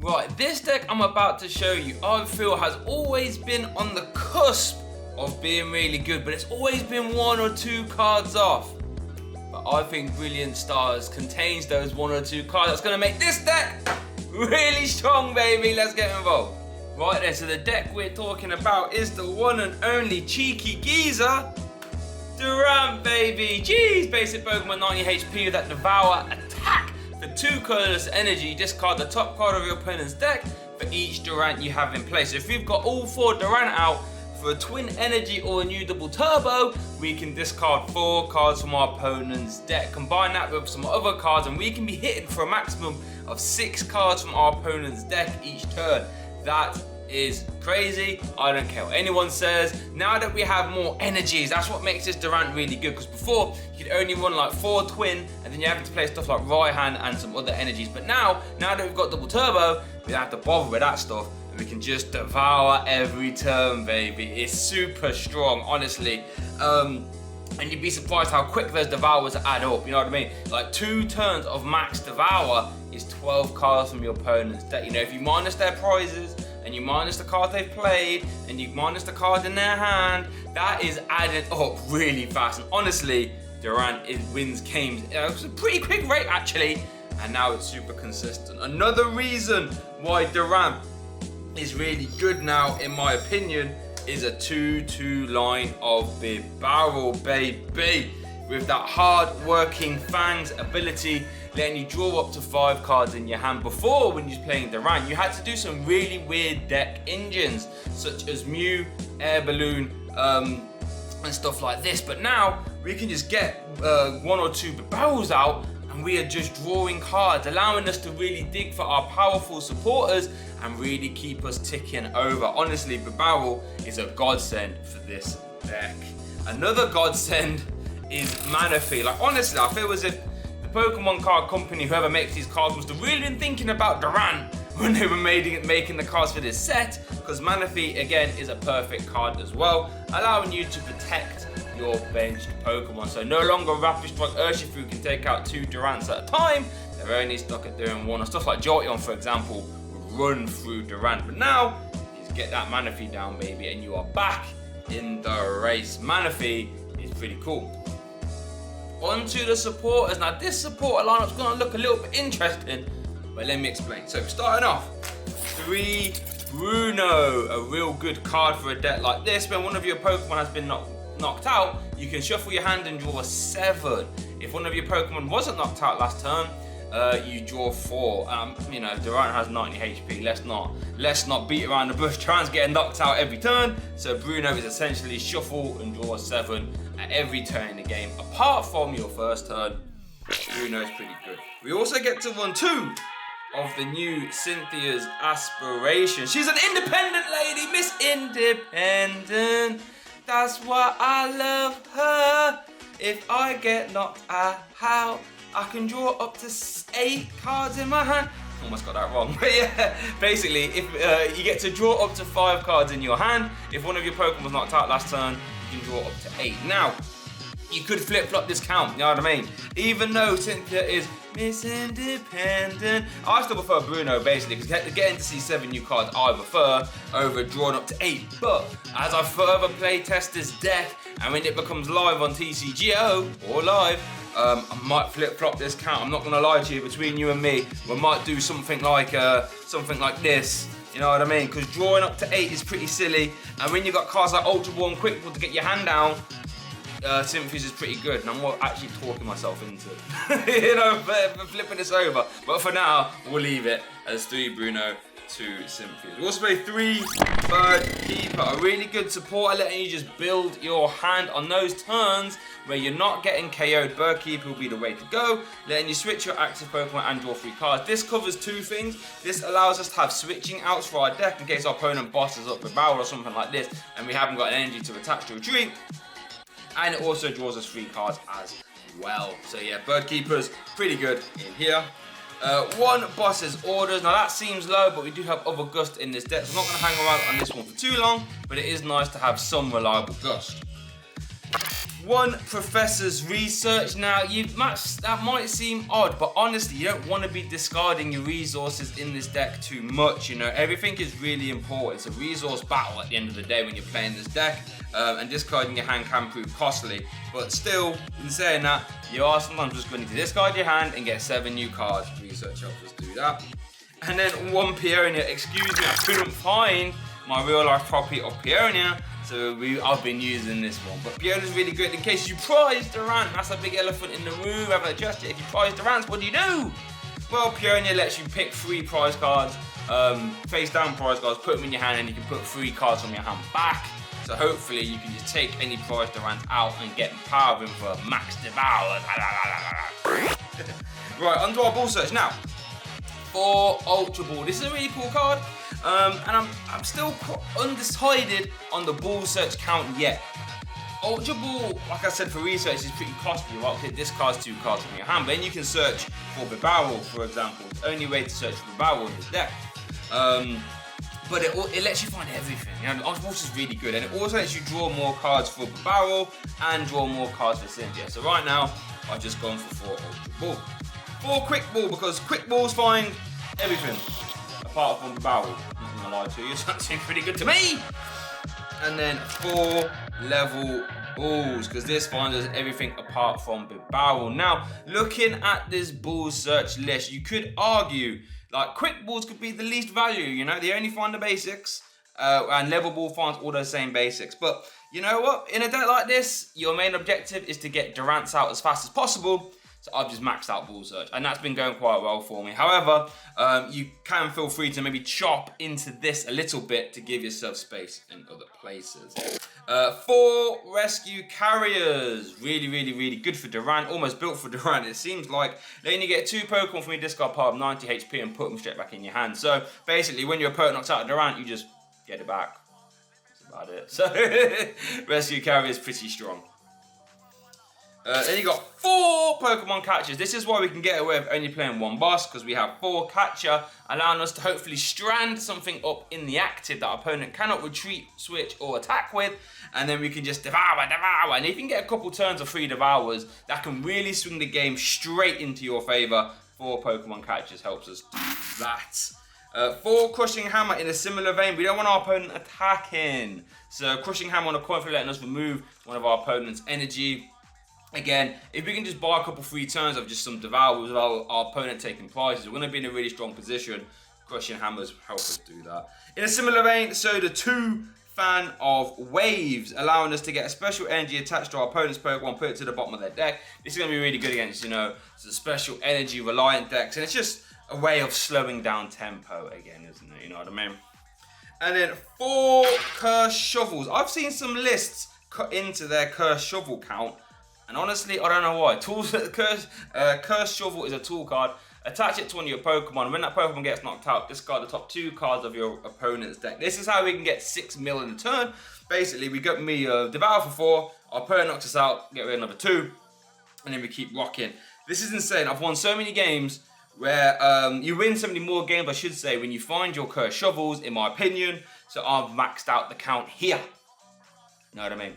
Right, this deck I'm about to show you, I feel has always been on the cusp of being really good, but it's always been 1 or 2 cards off. But I think Brilliant Stars contains those 1 or 2 cards that's gonna make this deck really strong, baby. Let's get involved. Right then, so the deck we're talking about is the one and only cheeky geezer, Durant, baby. Jeez, basic Pokemon, 90 HP with that Devour attack. For 2 colorless energy, discard the top card of your opponent's deck for each Durant you have in play. So if you've got all 4 Durant out for a twin energy or a new double turbo, we can discard 4 cards from our opponent's deck. Combine that with some other cards and we can be hitting for a maximum of 6 cards from our opponent's deck each turn. That is crazy. I don't care what anyone says. Now that we have more energies, that's what makes this Durant really good, because before you could only run like 4 twin and then you have to play stuff like Raihan and some other energies. But now that we've got double turbo, we don't have to bother with that stuff and we can just devour every turn, baby. It's super strong, honestly. And you'd be surprised how quick those devours add up, you know what I mean? Like 2 turns of max devour is 12 cards from your opponent's deck. You know, if you minus their prizes and you minus the card they've played and you minus the card in their hand, that is added up really fast. And honestly, Durant wins games. It was a pretty quick rate actually, and now it's super consistent. Another reason why Durant is really good now, in my opinion, is a 2-2 line of Bibarel, baby. With that hard-working Fang's ability, letting you draw up to 5 cards in your hand. Before, when you was playing Durant, you had to do some really weird deck engines, such as Mew, Air Balloon, and stuff like this. But now, we can just get 1 or 2 Bibarels out, and we are just drawing cards, allowing us to really dig for our powerful supporters and really keep us ticking over. Honestly, Bibarel is a godsend for this deck. Another godsend is Manaphy. Like, honestly, I feel as if the Pokemon card company, whoever makes these cards, must have really been thinking about Durant when they were making the cards for this set, because Manaphy, again, is a perfect card as well, allowing you to protect your benched Pokemon. So no longer Rapid Strike Urshifu can take out 2 Durants at a time. They're only stuck at doing 1. Or stuff like Jolteon, for example, would run through Durant. But now, you get that Manaphy down, baby, and you are back in the race. Manaphy is pretty cool. On to the supporters. Now, this supporter lineup's gonna look a little bit interesting, but let me explain. So, starting off, 3 Bruno, a real good card for a deck like this. When one of your Pokemon has been knocked out, you can shuffle your hand and draw 7. If one of your Pokemon wasn't knocked out last turn, you draw 4. You know, Durant has 90 HP. Let's not beat around the bush. Durant's getting knocked out every turn, so Bruno is essentially shuffle and draw 7 at every turn in the game. Apart from your first turn, Bruno is pretty good. We also get to run 2 of the new Cynthia's Aspiration. She's an independent lady, Miss Independent. That's why I love her. If I get knocked out, I can draw up to 8 cards in my hand. Almost got that wrong, but yeah, basically, if you get to draw up to 5 cards in your hand. If one of your Pokemon was knocked out last turn, you can draw up to 8. Now, you could flip-flop this count, you know what I mean? Even though Cynthia is Miss Independent, I still prefer Bruno, basically, because getting to see 7 new cards I prefer over drawing up to 8. But as I further play test this deck, and when it becomes live on TCGO, or live, I might flip-flop this count. I'm not gonna lie to you, between you and me, we might do something like this. You know what I mean? Because drawing up to 8 is pretty silly, and when you got cards like Ultra Ball and Quick Ball to get your hand down, Cynthia's is pretty good, and I'm actually talking myself into it. You know, flipping this over. But for now, we'll leave it as 3 Bruno, 2 Cynthia. We also play 3 Bird Keeper, a really good supporter, letting you just build your hand on those turns where you're not getting KO'd. Bird Keeper will be the way to go, letting you switch your active Pokemon and draw 3 cards. This covers 2 things. This allows us to have switching outs for our deck in case our opponent bosses up with Barrel or something like this, and we haven't got an energy to attach to retreat. And it also draws us 3 cards as well. So yeah, Bird Keeper's pretty good in here. 1 Boss's Orders. Now that seems low, but we do have other Gust in this deck, so I'm not going to hang around on this one for too long, but it is nice to have some reliable Gust. One professor's research. Now, that might seem odd, but honestly, you don't want to be discarding your resources in this deck too much. You know, everything is really important. It's a resource battle at the end of the day when you're playing this deck, and discarding your hand can prove costly. But still, in saying that, you are sometimes just going to discard your hand and get 7 new cards. Research helps us do that. And then one Peonia. Excuse me, I couldn't find my real life copy of Peonia, so I've been using this one. But Peonia's really good in case you prize Durant. That's a big elephant in the room. I haven't addressed it. If you prize Durant, what do you do? Well, Peonia lets you pick 3 prize cards, face down prize cards, put them in your hand, and you can put 3 cards from your hand back. So hopefully you can just take any prize Durant out and get power of him for max devour. Right, onto our ball search now. For Ultra Ball. This is a really cool card, and I'm still undecided on the ball search count yet. Ultra Ball, like I said, for research is pretty costly, right? It discards 2 cards from your hand, but then you can search for Bibarel, for example. It's the only way to search for Bibarel in this deck. But it lets you find everything. You know, Ultra Ball is really good, and it also lets you draw more cards for Bibarel and draw more cards for Cynthia. So right now, I've just gone for 4 Ultra Ball. 4 Quick Ball, because Quick Balls find everything apart from the barrel. Not gonna lie to you, so that seems pretty good to me. And then 4 Level Balls, because this finds us everything apart from the barrel. Now, looking at this ball search list, you could argue like Quick Balls could be the least value. You know, they only find the basics, and Level Ball finds all those same basics. But you know what? In a deck like this, your main objective is to get Durant's out as fast as possible. So I've just maxed out ball search, and that's been going quite well for me. However, you can feel free to maybe chop into this a little bit to give yourself space in other places. 4 Rescue Carriers. Really good for Durant. Almost built for Durant, it seems like. Then you get 2 Pokemon from your discard pile of 90 HP and put them straight back in your hand. So basically, when your opponent knocks out a Durant, you just get it back. That's about it. So Rescue Carrier is pretty strong. Then you got 4 Pokemon catchers. This is why we can get away with only playing 1 boss, because we have 4 catcher, allowing us to hopefully strand something up in the active that our opponent cannot retreat, switch, or attack with, and then we can just devour. And if you can get a couple turns of 3 devours, that can really swing the game straight into your favor. 4 Pokemon catchers helps us do that. 4 Crushing Hammer. In a similar vein, we don't want our opponent attacking, so Crushing Hammer on a coin flip letting us remove one of our opponent's energy. Again, if we can just buy a couple free turns of just some devours without our opponent taking prizes, we're going to be in a really strong position. Crushing Hammers help us do that. In a similar vein, so the 2 fan of Waves, allowing us to get a special energy attached to our opponent's Pokemon, put it to the bottom of their deck. This is going to be really good against, you know, the special energy reliant decks, and it's just a way of slowing down tempo again, isn't it? You know what I mean? And then 4 Cursed Shovels. I've seen some lists cut into their Cursed Shovel count, and honestly, I don't know why. Cursed Shovel is a tool card. Attach it to one of your Pokemon. When that Pokemon gets knocked out, discard the top 2 cards of your opponent's deck. This is how we can get 6 mil in a turn. Basically, we get Devour for 4. Our opponent knocks us out, get rid of another 2, and then we keep rocking. This is insane. I've won so many games where you win so many more games, I should say, when you find your Cursed Shovels, in my opinion. So I've maxed out the count here. Know what I mean?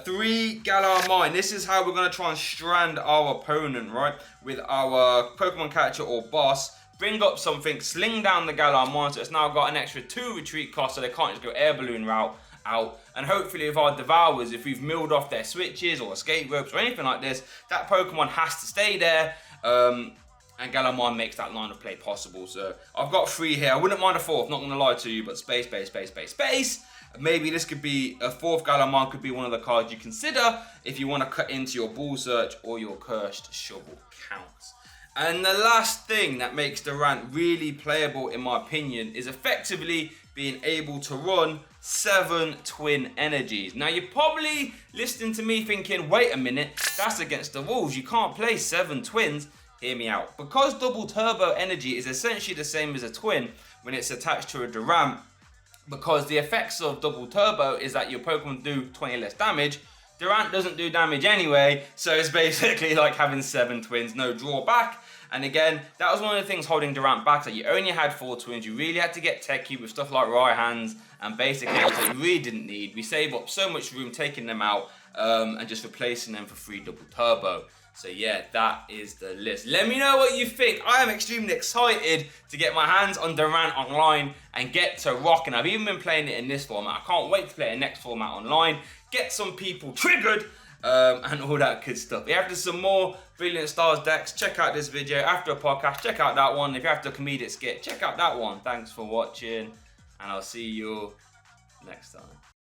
3 Galar Mine. This is how we're going to try and strand our opponent, right? With our Pokemon catcher or boss. Bring up something, sling down the Galar Mine, so it's now got an extra 2 retreat cost, so they can't just go air balloon route out. And hopefully with our Devours, if we've milled off their switches or escape ropes or anything like this, that Pokemon has to stay there. And Galar Mine makes that line of play possible. So I've got 3 here. I wouldn't mind a 4th, not going to lie to you, but space. Maybe this could be a 4th Galar Mine, could be one of the cards you consider if you want to cut into your ball search or your Cursed Shovel counts. And the last thing that makes Durant really playable, in my opinion, is effectively being able to run 7 twin energies. Now you're probably listening to me thinking, wait a minute, that's against the rules. You can't play 7 twins. Hear me out. Because double turbo energy is essentially the same as a twin when it's attached to a Durant, because the effects of double turbo is that your Pokemon do 20 less damage. Durant doesn't do damage anyway, so it's basically like having 7 twins, no drawback. And again, that was one of the things holding Durant back, that you only had 4 twins. You really had to get techie with stuff like right hands and basic items that you really didn't need. We save up so much room taking them out and just replacing them for 3 double turbo. So yeah, that is the list. Let me know what you think. I am extremely excited to get my hands on Durant online and get to rocking. I've even been playing it in this format. I can't wait to play the next format online. Get some people triggered and all that good stuff. If you're after some more Brilliant Stars decks, check out this video. After a podcast, check out that one. If you're after a comedic skit, check out that one. Thanks for watching, and I'll see you next time.